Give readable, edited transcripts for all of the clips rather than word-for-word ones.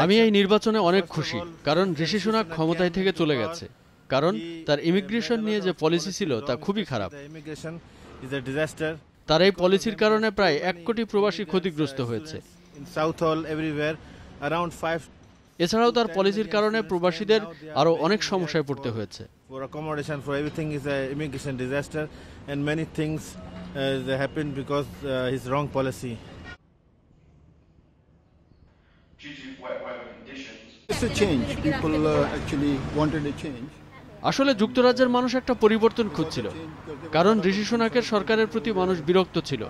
আমি এই নির্বাচনে অনেক খুশি, কারণ ঋষি সুনাক ক্ষমতায় থেকে চলে গেছে, কারণ তার ইমিগ্রেশন নিয়ে যে পলিসি ছিল তা খুবই খারাপ। তার এই পলিসির কারণে প্রায় 1 কোটি প্রবাসী ক্ষতিগ্রস্ত হয়েছে। এছাড়াও তার পলিসির কারণে প্রবাসীদের আরো অনেক সমস্যায় পড়তে হয়েছে। আসলে যুক্তরাজ্যের মানুষ একটা পরিবর্তন খুঁজছিল, কারণ ঋষি সুনাকের সরকারের প্রতি মানুষ বিরক্ত ছিল।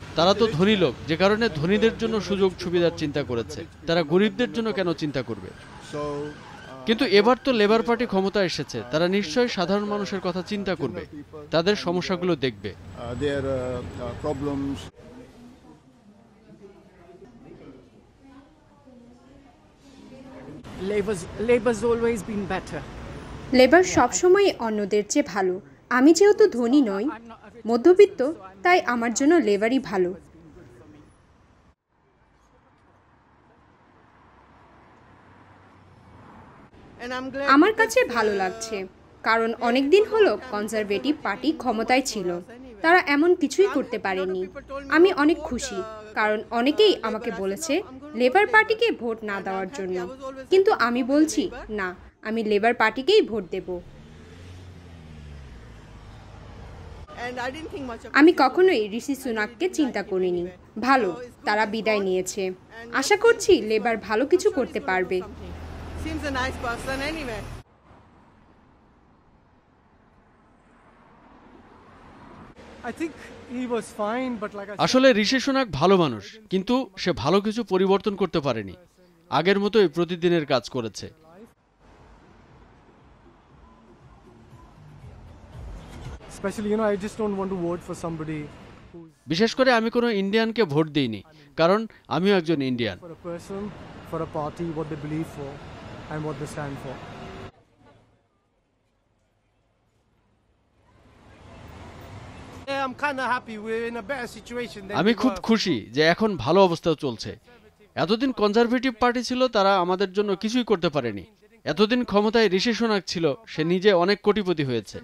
তারা তো ধনী লোক, যে কারণে ধনীদের জন্য সুযোগ সুবিধার চিন্তা করেছে, তারা গরিবদের জন্য কেন চিন্তা করবে? কিন্তু এবার তো লেবার পার্টি ক্ষমতা এসেছে, তারা নিশ্চয়ই সাধারণ মানুষের কথা চিন্তা করবে, তাদের সমস্যাগুলো দেখবে। লেবার সবসময় অন্যদের চেয়ে ভালো। আমি যেহেতু ধনী নই, মধ্যবিত্ত, তাই আমার জন্য লেবারই ভালো। আমার কাছে ভালো লাগছে, কারণ অনেকদিন হলো কনজারভেটিভ পার্টি ক্ষমতায় ছিল, তারা এমন কিছুই করতে পারেনি। আমি অনেক খুশি, কারণ অনেকেই আমাকে বলেছে লেবার পার্টিকে ভোট না দেওয়ার জন্য, কিন্তু আমি বলছি না, আমি লেবার পার্টিকেই ভোট দেব। আমি কখনোই ঋষি সুনাককে চিন্তা করিনি। ভালো, তারা বিদায় নিয়েছে। আশা করছি লেবার ভালো কিছু করতে পারবে। আসলে ঋষি সুনাক ভালো মানুষ, কিন্তু সে ভালো কিছু পরিবর্তন করতে পারেনি। আগের মতোই প্রতিদিনের কাজ করেছে। বিশেষ করে আমি কোনো ইন্ডিয়ানকে ভোট দিইনি, কারণ আমিও একজন ইন্ডিয়ান। আমি খুব খুশি যে এখন ভালো অবস্থা চলছে। এতদিন কনজারভেটিভ পার্টি ছিল, তারা আমাদের জন্য কিছুই করতে পারেনি। এতদিন ক্ষমতায় ঋষি সুনাক ছিল, সে নিজে অনেক কোটিপতি হয়েছে।